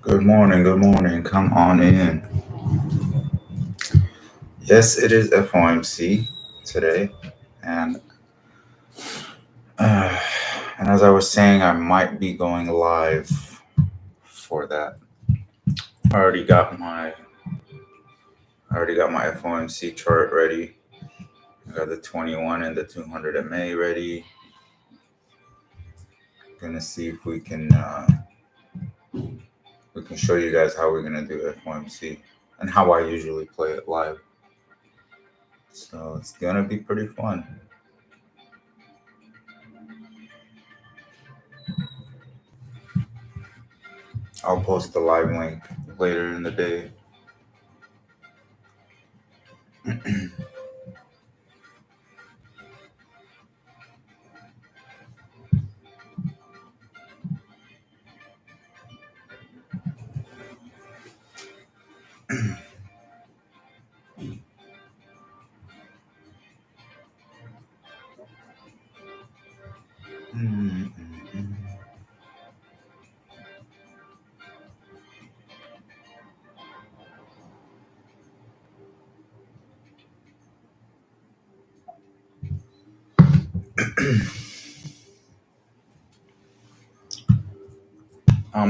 Good morning, good morning. Come on in. Yes, it is FOMC today, and uh, and as I was saying, I might be going live for that. I already got my FOMC chart ready. I got the 21 and the 200 MA ready. Gonna see if we can show you guys how we're gonna do FOMC and how I usually play it live. So it's gonna be pretty fun. I'll post the live link later in the day.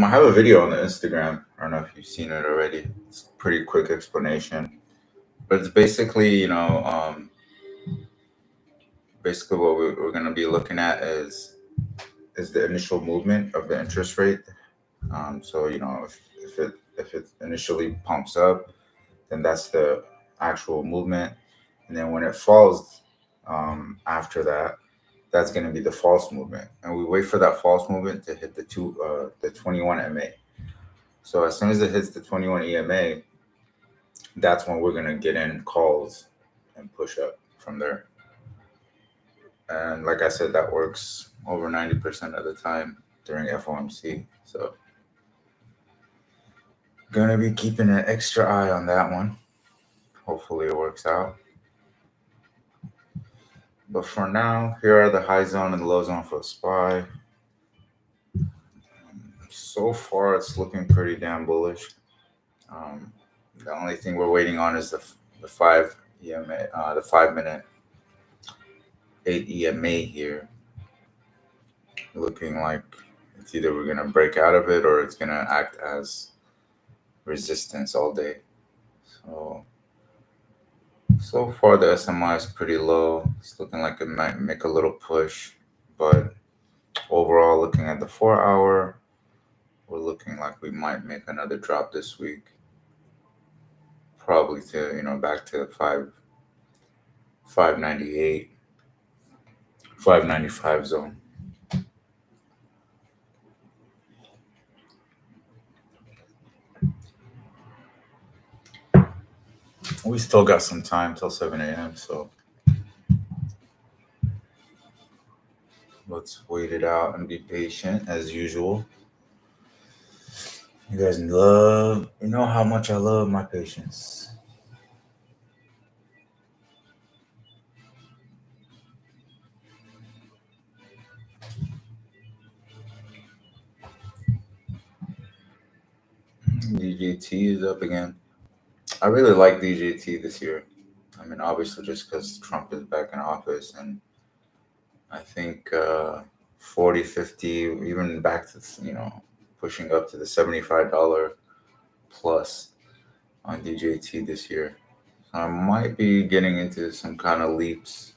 I have a video on the Instagram. I don't know if you've seen it already. It's a pretty quick explanation, but it's basically, basically what we're going to be looking at is the initial movement of the interest rate. So if it initially pumps up, then that's the actual movement, and then when it falls after that, that's going to be the false movement, and we wait for that false movement to hit the 21 MA. So as soon as it hits the 21 EMA, that's when we're gonna get in calls and push up from there. And like I said, that works over 90% of the time during FOMC. So gonna be keeping an extra eye on that one. Hopefully it works out. But for now, here are the high zone and low zone for the SPY. So far, it's looking pretty damn bullish. The only thing we're waiting on is the 5 EMA, the 5 minute 8 EMA here. Looking like it's either we're gonna break out of it or it's gonna act as resistance all day. So far the SMI is pretty low. It's looking like it might make a little push, but overall, looking at the 4 hour, we're looking like we might make another drop this week, probably to back to 598, 595 zone. We still got some time till 7 a.m. So let's wait it out and be patient as usual. You guys know how much I love my patience. DJT is up again. I really like DJT this year. I mean, obviously, just because Trump is back in office, and I think 40, 50, even back to, pushing up to the $75 plus on DJT this year. So I might be getting into some kind of leaps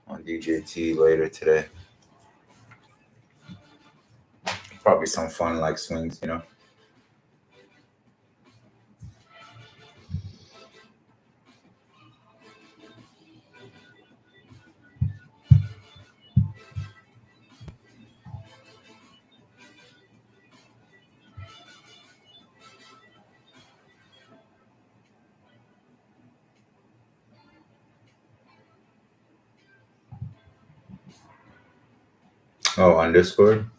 on DJT later today. Probably some fun like swings. Oh, on Discord?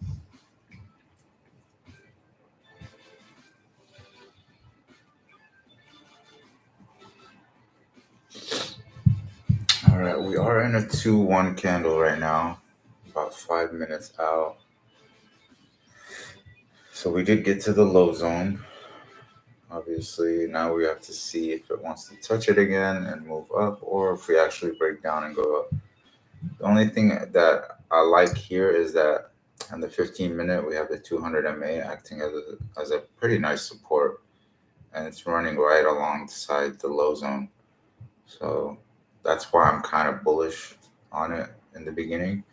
All right, we are in a 2-1 candle right now, about 5 minutes out. So we did get to the low zone. Obviously, now we have to see if it wants to touch it again and move up, or if we actually break down and go up. The only thing that I like here is that on the 15-minute, we have the 200 MA acting as a pretty nice support, and it's running right alongside the low zone. So that's why I'm kind of bullish on it in the beginning,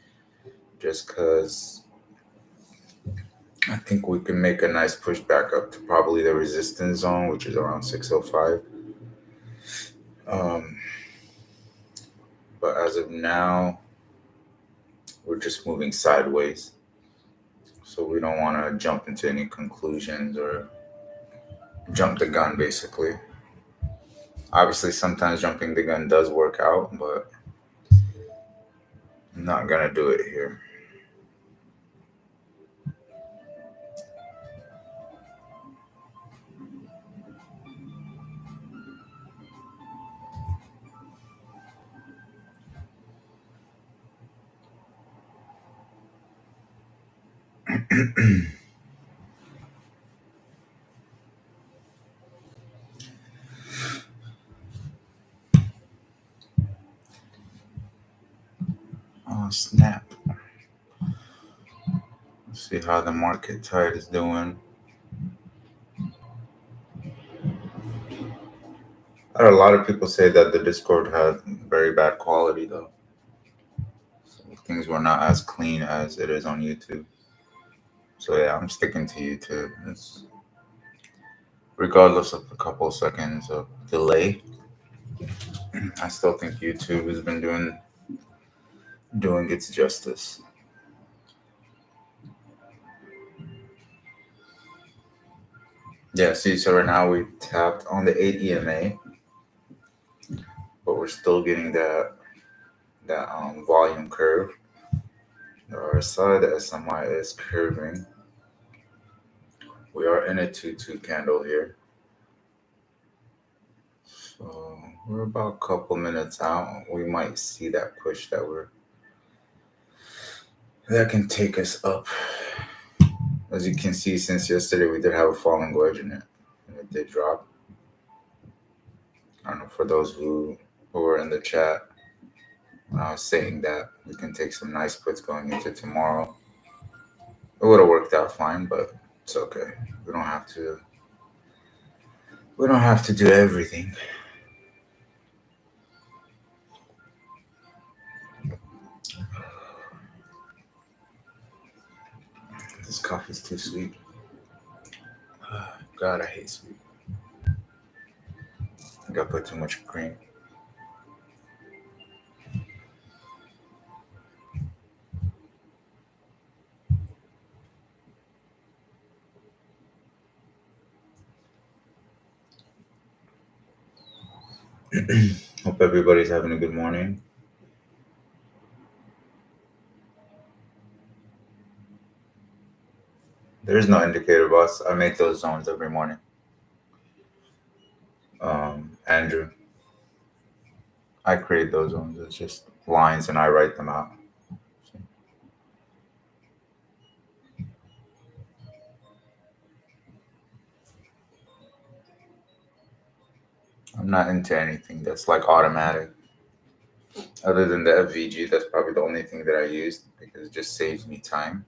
just because I think we can make a nice push back up to probably the resistance zone, which is around 605. Um, but as of now, we're just moving sideways. So we don't want to jump into any conclusions or jump the gun, basically. Obviously, sometimes jumping the gun does work out, but I'm not going to do it here. Oh, snap. Let's see how the market tide is doing. I heard a lot of people say that the Discord had very bad quality, though. So things were not as clean as it is on YouTube. So yeah, I'm sticking to YouTube. Regardless of a couple seconds of delay, I still think YouTube has been doing its justice. Yeah, see, so right now we tapped on the 8 EMA, but we're still getting that volume curve. The RSI, the SMI is curving. We are in a 2-2 candle here. So we're about a couple minutes out. We might see that push that can take us up. As you can see, since yesterday we did have a falling wedge in it, and it did drop. I don't know, for those who were in the chat, when I was saying that we can take some nice puts going into tomorrow. It would have worked out fine, but it's okay. We don't have to. We don't have to do everything. This coffee's too sweet. God, I hate sweet. I think I put too much cream. Hope everybody's having a good morning. There is no indicator, boss. I make those zones every morning. Andrew, I create those zones. It's just lines, and I write them out. not into anything that's like automatic. Other than the FVG, that's probably the only thing that I used because it just saves me time.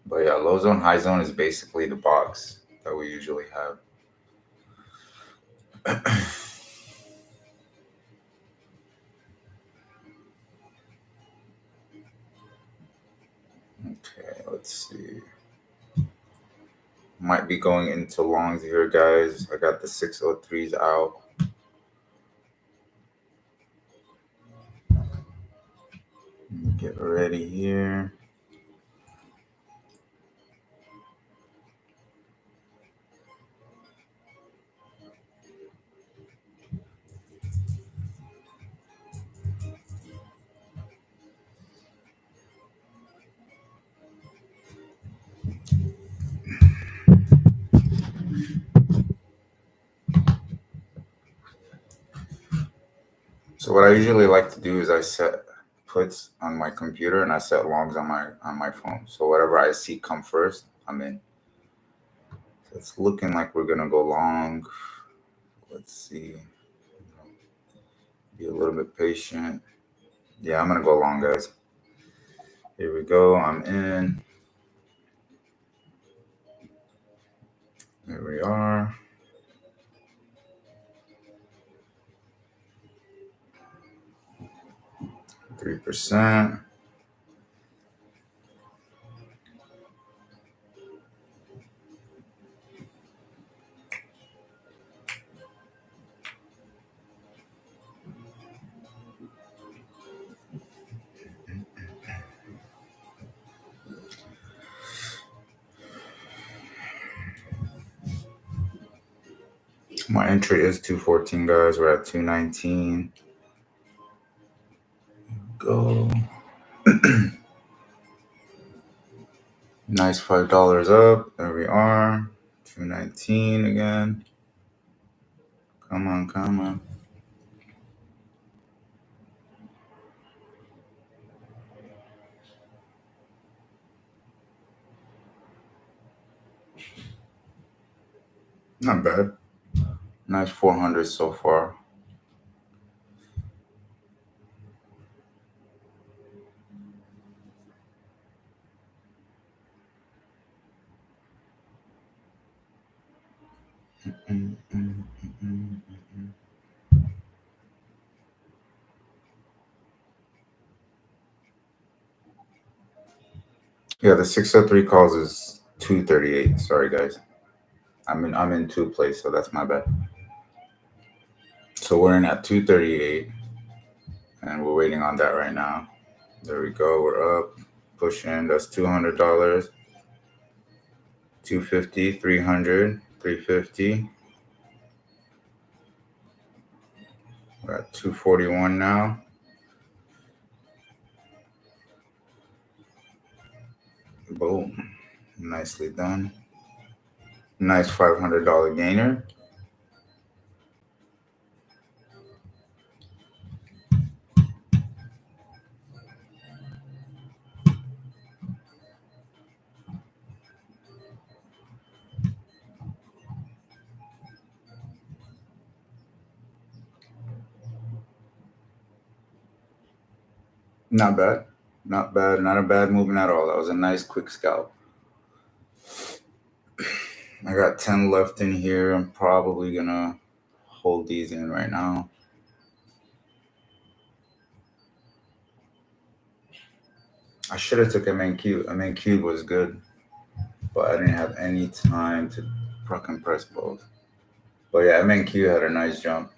But yeah, low zone, high zone is basically the box that we usually have. Okay, let's see. Might be going into longs here, guys. I got the 603s out. Get ready here. So what I usually like to do is I set puts on my computer and I set longs on my phone. So whatever I see come first, I'm in. So it's looking like we're gonna go long. Let's see. Be a little bit patient. Yeah, I'm gonna go long, guys. Here we go. I'm in. Here we are. 3%. My entry is 214, guys. We're at 219. Go. Nice $5 up. There we are. 219 again. Come on, come on. Not bad. Nice 400 so far. Yeah, the 603 calls is 238. Sorry, guys. I'm in two place, so that's my bad. So we're in at 238, and we're waiting on that right now. There we go. We're up, pushing. That's $200. 250, 300, 350. We're at 241 now. Boom. Nicely done. Nice $500 gainer. Not bad. Not bad. Not a bad movement at all. That was a nice quick scalp. I got 10 left in here. I'm probably going to hold these in right now. I should have took MNQ. MNQ was good, but I didn't have any time to fucking press both. But yeah, MNQ had a nice jump.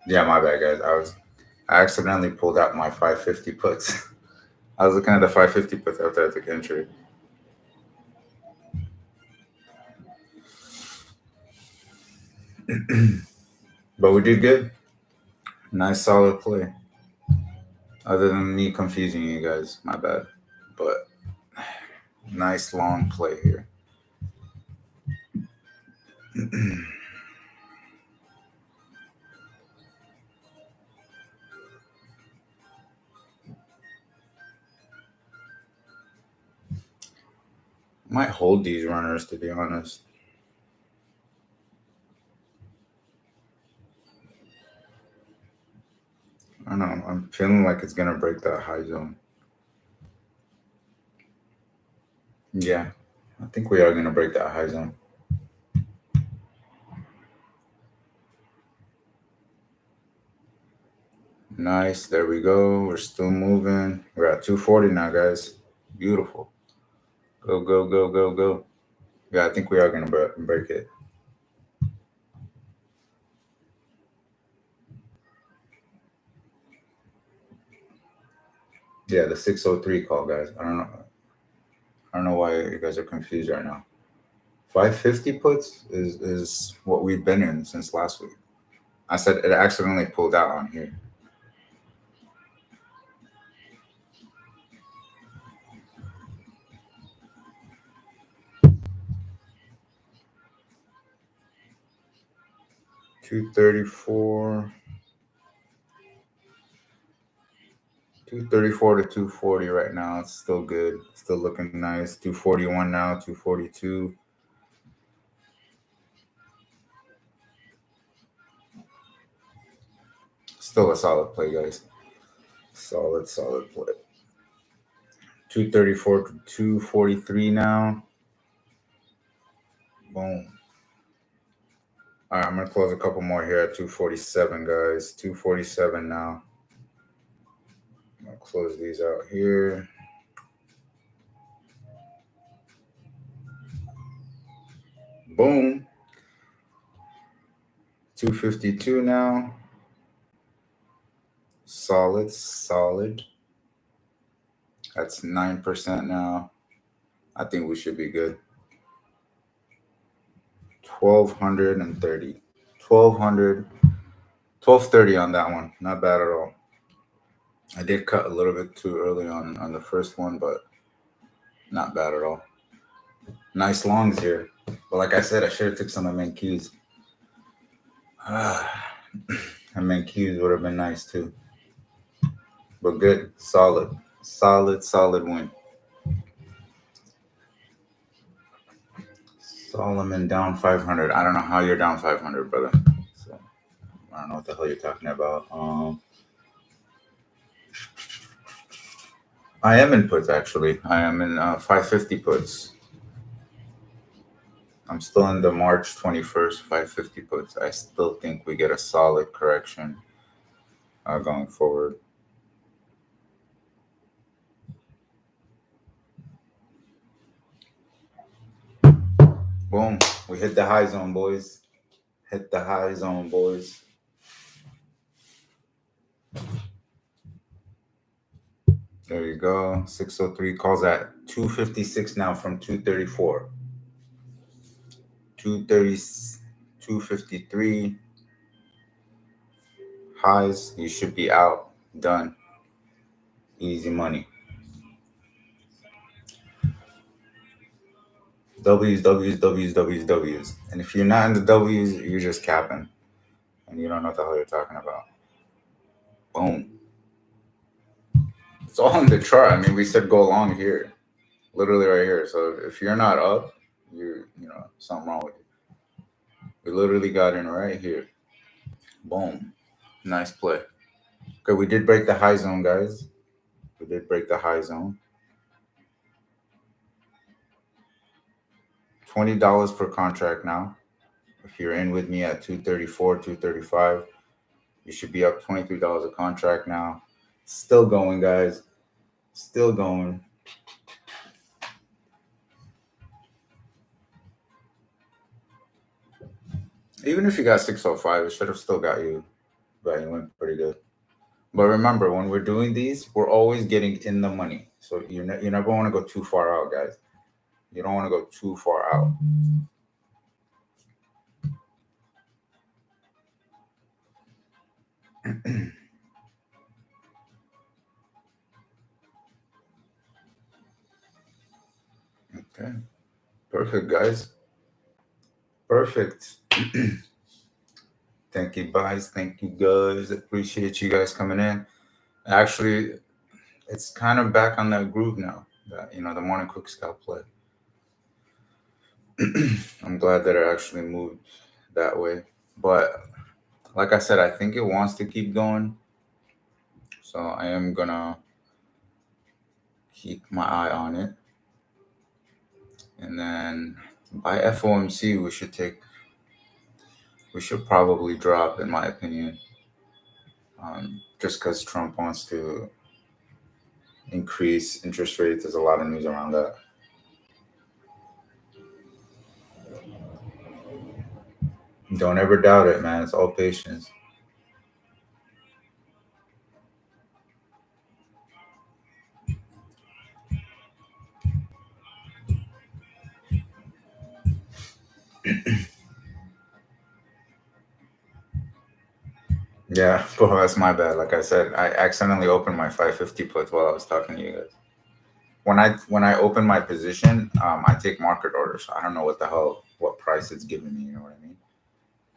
Yeah, my bad, guys. I accidentally pulled out my 550 puts. I was looking at the 550 puts after I took entry. But we did good. Nice solid play. Other than me confusing you guys, my bad. But nice long play here. Might hold these runners, to be honest. don't know. I'm feeling like it's gonna break that high zone. Yeah, I think we are gonna break that high zone. Nice. There we go. We're still moving. We're at 240 now, guys. Beautiful. Go, go, go, go, go. Yeah, I think we are gonna break it. Yeah, the 603 call, guys. I don't know. I don't know why you guys are confused right now. 550 puts is what we've been in since last week. I said it accidentally pulled out on here. Two 234 to 240 right now. It's still good. Still looking nice. 241 now, 242. Still a solid play, guys. Solid play. 234 to 243 now. Boom. All right, I'm gonna close a couple more here at 247, guys. 247 now. I'm gonna close these out here. Boom. 252 now. Solid. That's 9% now. I think we should be good. 1230. 1200. 1230 on that one. Not bad at all. I did cut a little bit too early on the first one, but not bad at all. Nice longs here. But like I said, I should have took some MQs. MQs would have been nice too. But good. Solid win. Solomon down 500. I don't know how you're down 500, brother. So I don't know what the hell you're talking about. I am in puts actually. I am in 550 puts. I'm still in the March 21st 550 puts. I still think we get a solid correction going forward. Boom. We hit the high zone, boys. Hit the high zone, boys. There you go. 603 calls at 256 now from 234. 230, 253 highs. You should be out. Done. Easy money. W's. And if you're not in the W's, you're just capping. And you don't know what the hell you're talking about. Boom. It's all in the chart. I mean, we said go along here. Literally right here. So if you're not up, something wrong with you. We literally got in right here. Boom. Nice play. Okay, we did break the high zone, guys. We did break the high zone. $20 per contract now. If you're in with me at 234, 235, you should be up $23 a contract now. Still going, guys. Still going. Even if you got 605, it should have still got you in pretty good. But remember, when we're doing these, we're always getting in the money. So you never want to go too far out, guys. You don't want to go too far out. Okay. Perfect, guys. Perfect. Thank you, guys. Thank you, guys. Appreciate you guys coming in. Actually, it's kind of back on that groove now. The morning quick scalp play. I'm glad that it actually moved that way. But like I said, I think it wants to keep going. So I am gonna keep my eye on it. And then by FOMC, we should probably drop, in my opinion, just because Trump wants to increase interest rates. There's a lot of news around that. Don't ever doubt it, man. It's all patience. Yeah, bro, that's my bad. Like I said, I accidentally opened my 550 puts while I was talking to you guys. When I open my position, I take market orders. I don't know what price it's giving me. You know what I mean?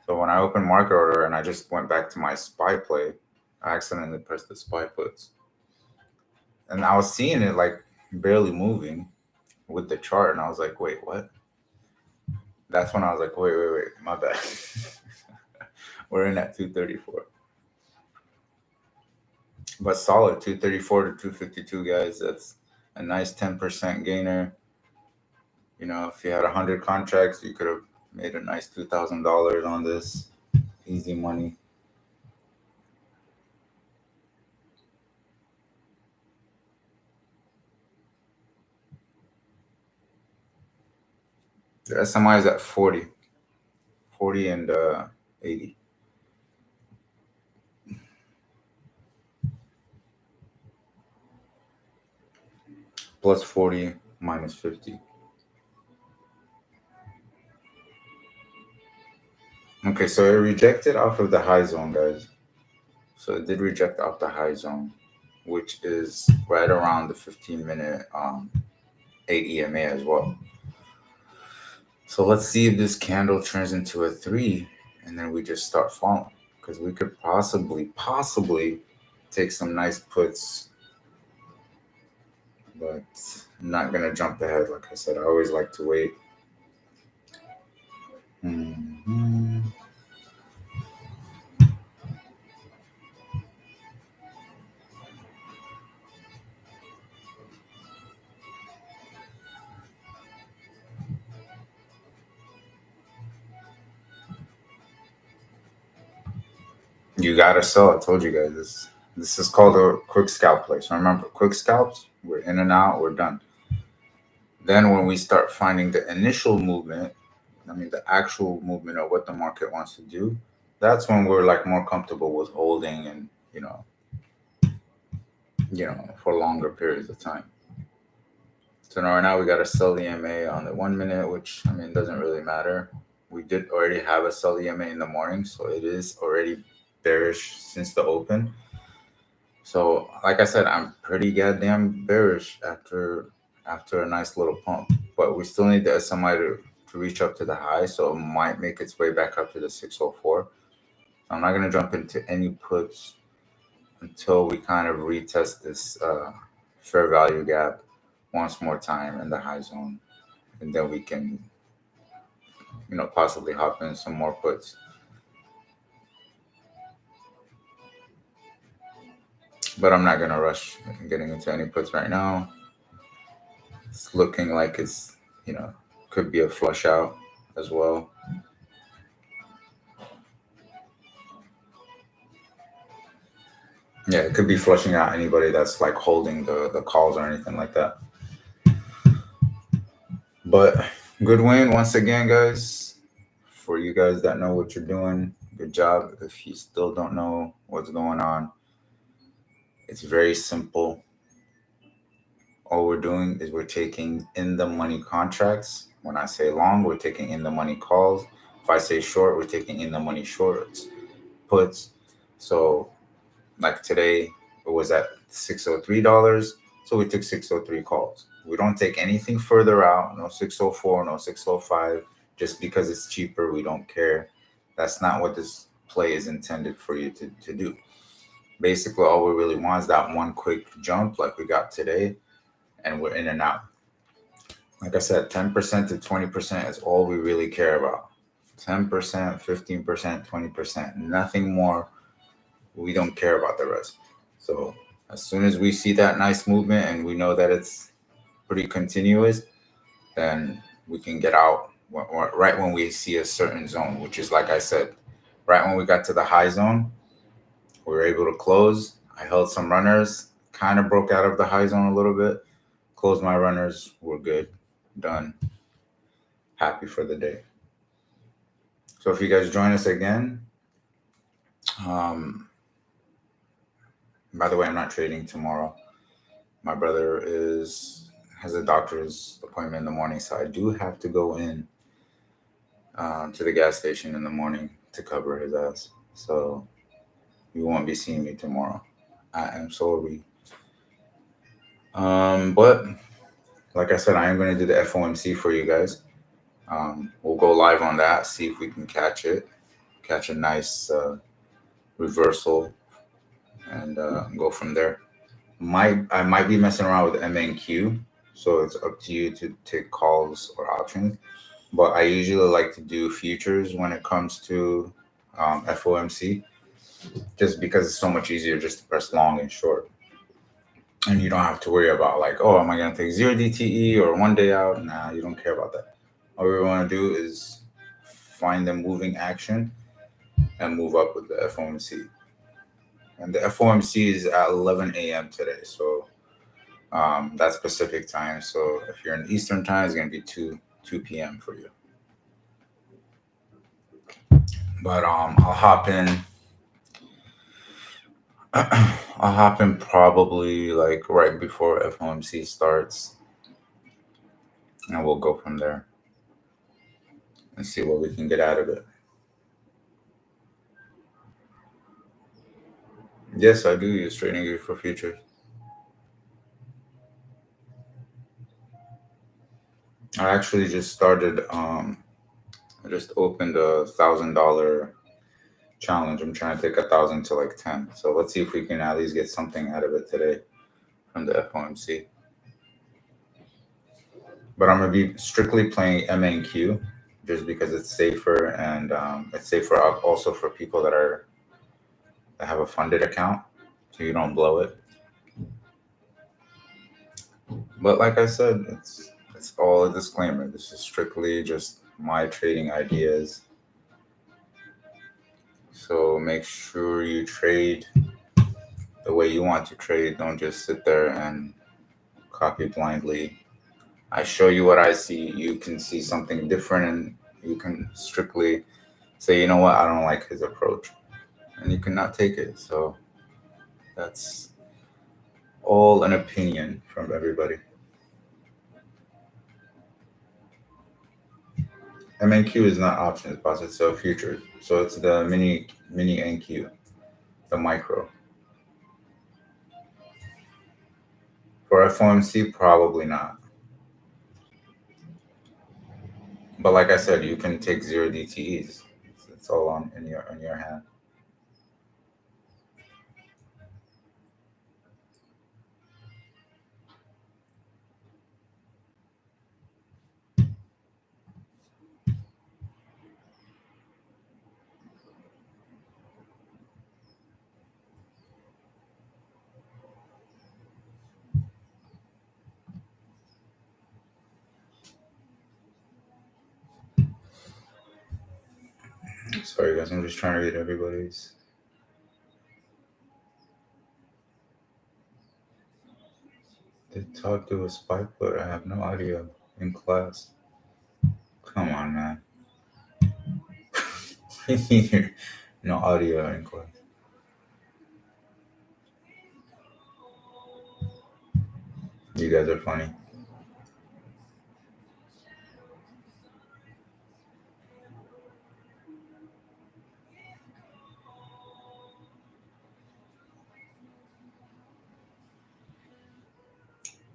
So when I opened market order and I just went back to my spy play, I accidentally pressed the spy puts, and I was seeing it like barely moving with the chart, and I was like, wait, what? That's when I was like, wait, my bad. We're in at 234, but solid 234 to 252, guys. That's a nice 10% gainer. You know, if you had 100 contracts, you could have made a nice $2,000 on this. Easy money. The SMI is at 40 and 80. Plus 40, minus 50. Okay, so it rejected off of the high zone, guys. So it did reject off the high zone, which is right around the 15-minute 8 EMA as well. So let's see if this candle turns into a 3 and then we just start falling, because we could possibly take some nice puts, but I'm not going to jump ahead. Like I said, I always like to wait. Mhm. You gotta sell. I told you guys this. This is called a quick scalp play. So remember, quick scalps, we're in and out, we're done. Then when we start finding the initial movement, I mean the actual movement of what the market wants to do, that's when we're like more comfortable with holding and for longer periods of time. So now right now we gotta sell the EMA on the 1 minute, which I mean doesn't really matter. We did already have a sell EMA in the morning, so it is already bearish since the open. So, like I said, I'm pretty goddamn bearish after a nice little pump, but we still need the SMI to reach up to the high, so it might make its way back up to the 604. I'm not gonna jump into any puts until we kind of retest this fair value gap once more time in the high zone, and then we can possibly hop in some more puts. But I'm not gonna rush getting into any puts right now. It's looking like it's could be a flush out as well. Yeah, it could be flushing out anybody that's like holding the calls or anything like that. But good win once again, guys. For you guys that know what you're doing, good job. If you still don't know what's going on, it's very simple. All we're doing is we're taking in the money contracts. When I say long, we're taking in the money calls. If I say short, we're taking in the money shorts, puts. So like today, it was at $603. So we took 603 calls. We don't take anything further out, no 604, no 605. Just because it's cheaper, we don't care. That's not what this play is intended for you to do. Basically, all we really want is that one quick jump like we got today, and we're in and out. Like I said, 10% to 20% is all we really care about. 10%, 15%, 20%, nothing more. We don't care about the rest. So as soon as we see that nice movement and we know that it's pretty continuous, then we can get out right when we see a certain zone, which is like I said, right when we got to the high zone, we were able to close. I held some runners, kind of broke out of the high zone a little bit, closed my runners, we're good, done, happy for the day. So if you guys join us again, um, by the way, I'm not trading tomorrow. My brother has a doctor's appointment in the morning, so I do have to go in to the gas station in the morning to cover his ass. So you won't be seeing me tomorrow. I am sorry. But like I said, I am going to do the FOMC for you guys. We'll go live on that, see if we can catch a nice reversal, and go from there. I might be messing around with MNQ, so it's up to you to take calls or options. But I usually like to do futures when it comes to FOMC, just because it's so much easier just to press long and short, and you don't have to worry about like, oh, am I going to take 0 DTE or 1 day out? Nah, you don't care about that. All we want to do is find the moving action and move up with the FOMC. And the FOMC is at 11 a.m. today, so that's Pacific time. So if you're in Eastern time, it's going to be 2 p.m. for you. But I'll hop in. I'll hop in probably like right before FOMC starts, and we'll go from there and see what we can get out of it. Yes, I do use TradingView for futures. I actually just started. I just opened $1,000 challenge. I'm trying to take 1,000 to like 10. So let's see if we can at least get something out of it today from the FOMC. But I'm gonna be strictly playing MNQ just because it's safer, and it's safer also for people that have a funded account, so you don't blow it. But like I said, it's all a disclaimer. This is strictly just my trading ideas. So make sure you trade the way you want to trade. Don't just sit there and copy blindly. I show you what I see. You can see something different, and you can strictly say, you know what, I don't like his approach, and you cannot take it. So that's all an opinion from everybody. MNQ is not options, boss. It's a future. So it's the mini NQ, the micro. For FOMC, probably not. But like I said, you can take 0 DTEs. It's all on in your hand. Sorry guys, I'm just trying to read everybody's. They talk to a spike, but I have no audio in class. Come on, man. No audio in class. You guys are funny.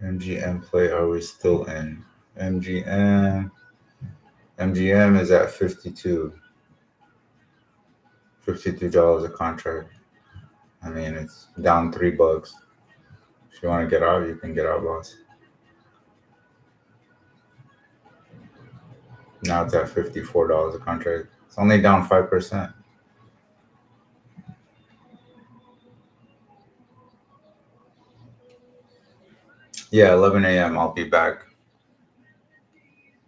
MGM play, are we still in? MGM is at 52. $52 a contract. I mean, it's down $3. If you want to get out, you can get out, boss. Now it's at $54 a contract. It's only down 5%. Yeah, 11 a.m. I'll be back.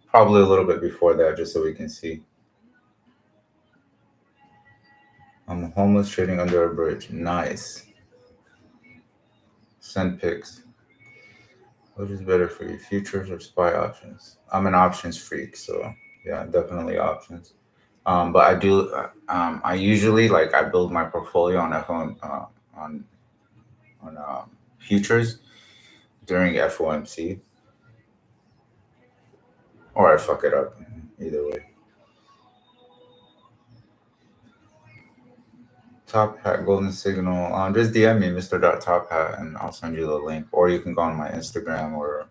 Probably a little bit before that, just so we can see. I'm homeless trading under a bridge. Nice. Send pics. What is better for you, futures or SPY options? I'm an options freak, so yeah, definitely options. But I do. I usually like I build my portfolio on on futures during FOMC, or I fuck it up. Either way. Top Hat Golden Signal. Just DM me, Mr. Top Hat, and I'll send you the link. Or you can go on my Instagram or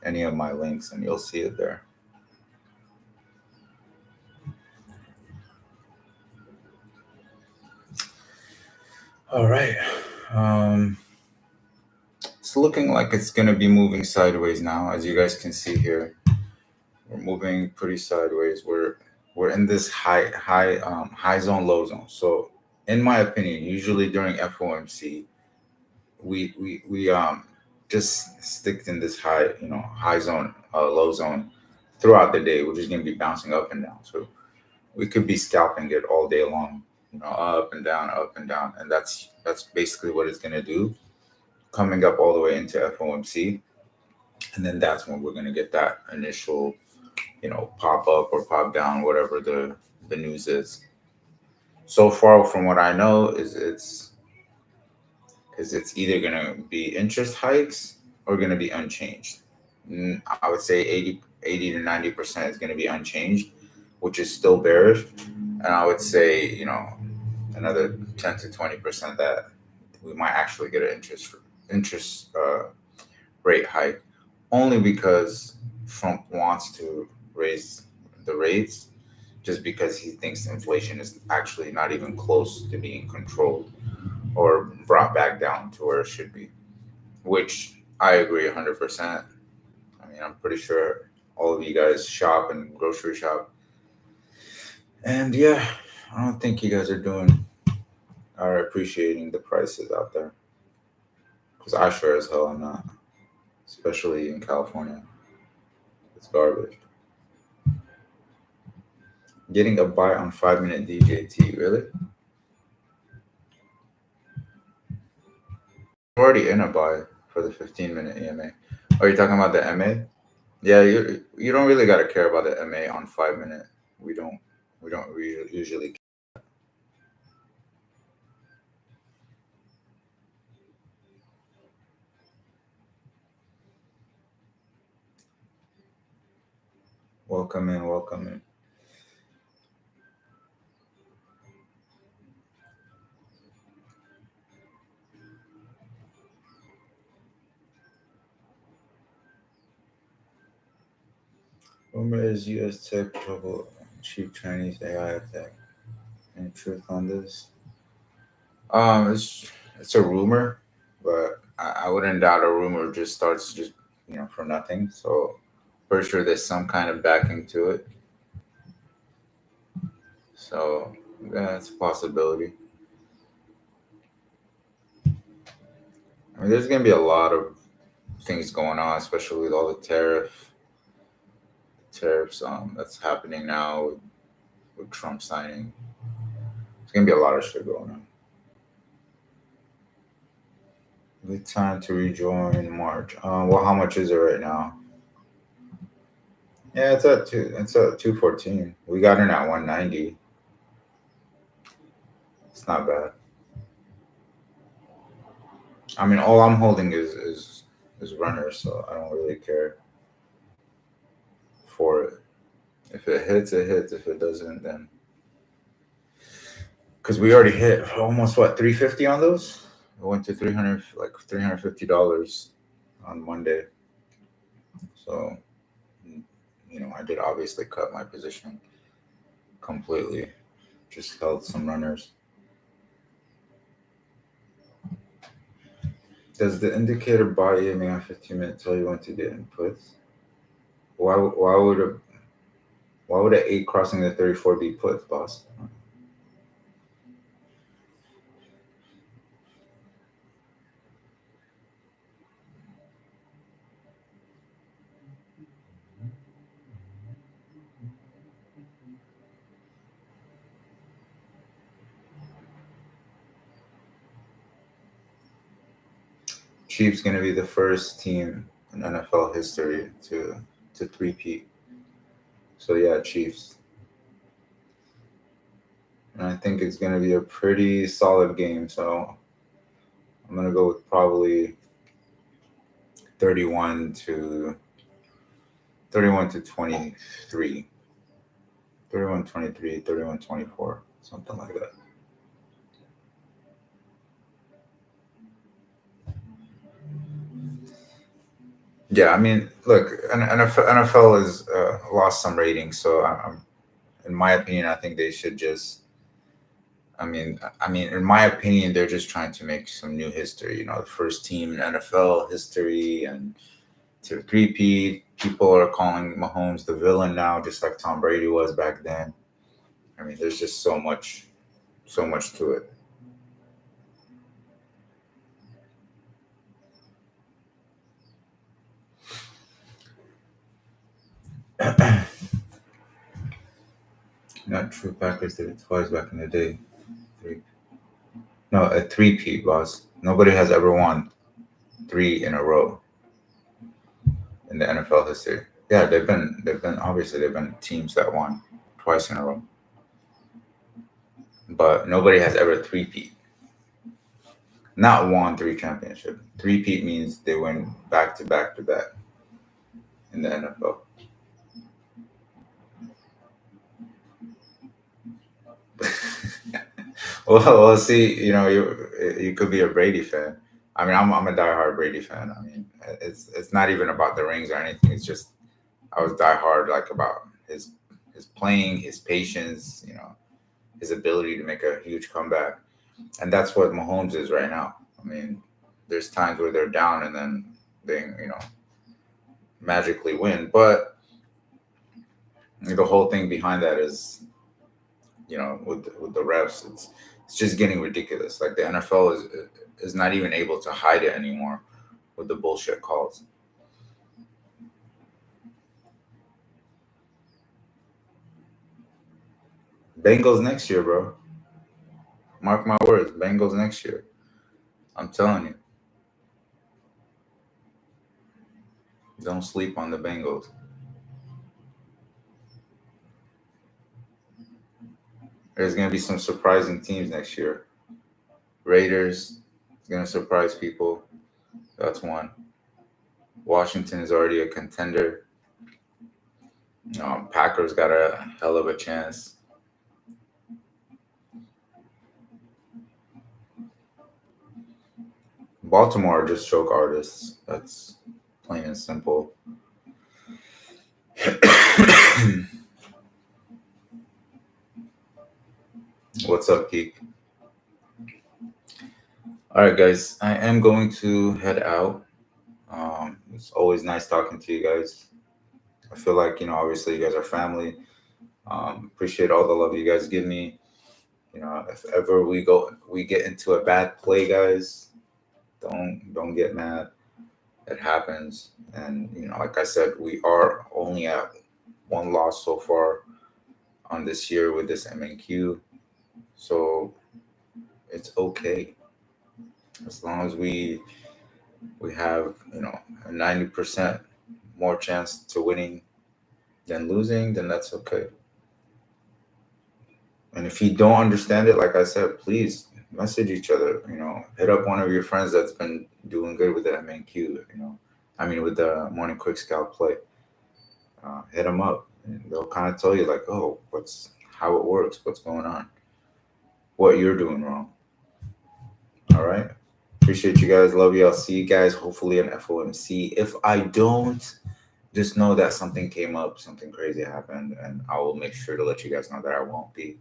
any of my links, and you'll see it there. All right. Um, it's looking like it's gonna be moving sideways now, as you guys can see here. We're moving pretty sideways. We're in this high zone, low zone. So, in my opinion, usually during FOMC, we just stick in this high zone, low zone throughout the day. We're just gonna be bouncing up and down. So we could be scalping it all day long, up and down, and that's basically what it's gonna do, coming up all the way into FOMC, and then that's when we're gonna get that initial, pop up or pop down, whatever the news is. So far, from what I know, is it's either gonna be interest hikes or gonna be unchanged. I would say 80 to 90% is gonna be unchanged, which is still bearish, and I would say another 10 to 20% that we might actually get an interest rate hike, only because Trump wants to raise the rates, just because he thinks inflation is actually not even close to being controlled or brought back down to where it should be, which I agree 100%. I mean, I'm pretty sure all of you guys shop and grocery shop. And yeah, I don't think you guys are appreciating the prices out there. Because I sure as hell am not, especially in California. It's garbage. Getting a buy on 5 minute DJT, really? I'm already in a buy for the 15-minute EMA. Are you talking about the MA? Yeah, you don't really gotta care about the MA on 5 minute. We don't we don't usually. Welcome in, welcome in. Rumor is U.S. tech trouble, cheap Chinese AI attack. Any truth on this? It's a rumor, but I wouldn't doubt a rumor just starts just for nothing. So for sure, there's some kind of backing to it. So yeah, it's a possibility. I mean, there's gonna be a lot of things going on, especially with all the tariffs that's happening now with Trump signing. There's gonna be a lot of shit going on. Good time to rejoin March. Well, how much is it right now? Yeah, it's at 214. We got in at 190. It's not bad. I mean, all I'm holding is runners, so I don't really care for it. If it hits, it hits. If it doesn't, then because we already hit almost what 350 on those. I went to 300, like $350 on Monday. So I did obviously cut my position completely. Just held some runners. Does the indicator buy aiming on 15 minutes tell you when to get inputs? Why would a 8 crossing the 34 be puts, boss? Chiefs going to be the first team in NFL history to three-peat. So yeah, Chiefs. And I think it's going to be a pretty solid game. So I'm going to go with probably 31 to 31 to 23. 31-23, 31-24, something like that. Yeah, I mean, look, NFL has lost some ratings, so in my opinion, I think they should just. In my opinion, they're just trying to make some new history. You know, the first team in NFL history and to three-peat. People are calling Mahomes the villain now, just like Tom Brady was back then. I mean, there's just so much to it. Not true. Packers did it twice back in the day. Three. No, a three-peat, boss. Nobody has ever won three in a row in the NFL history. Yeah, they've been obviously they've been teams that won twice in a row, but nobody has ever three-peat. Not won three championship. Three-peat means they win back to back to back in the NFL. Well, see, you could be a Brady fan. I mean, I'm a diehard Brady fan. I mean, it's not even about the rings or anything. It's just I was diehard like about his playing, his patience, his ability to make a huge comeback, and that's what Mahomes is right now. I mean, there's times where they're down and then they magically win, but the whole thing behind that is with the refs, it's just getting ridiculous. Like the NFL is not even able to hide it anymore with the bullshit calls. Bengals next year, bro. Mark my words, Bengals next year. I'm telling you, don't sleep on the Bengals. There's gonna be some surprising teams next year. Raiders is gonna surprise people. That's one. Washington is already a contender. Packers got a hell of a chance. Baltimore are just choke artists. That's plain and simple. What's up, Geek? All right, guys. I am going to head out. It's always nice talking to you guys. I feel like obviously, you guys are family. Appreciate all the love you guys give me. If ever we get into a bad play, guys, don't get mad. It happens, and like I said, we are only at one loss so far on this year with this MNQ, so it's okay as long as we have a 90% more chance to winning than losing, then that's okay. And if you don't understand it, like I said, please message each other. Hit up one of your friends that's been doing good with the MNQ. I mean, with the morning quick scalp play. Hit them up, and they'll kind of tell you like, oh, what's how it works, what's going on, what you're doing wrong. All right. Appreciate you guys. Love you. I'll see you guys hopefully in FOMC. If I don't, just know that something came up, something crazy happened, and I will make sure to let you guys know that I won't be.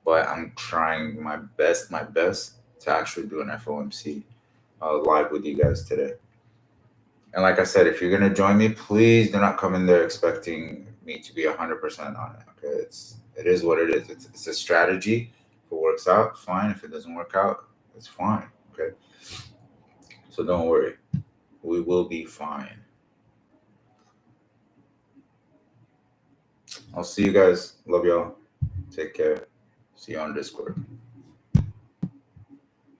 But I'm trying my best to actually do an FOMC live with you guys today. And like I said, if you're gonna join me, please do not come in there expecting me to be 100% on it. Okay, it is what it is. It's a strategy. If it works out, fine. If it doesn't work out, it's fine. Okay, so don't worry, we will be fine. I'll see you guys. Love y'all. Take care. See you on Discord.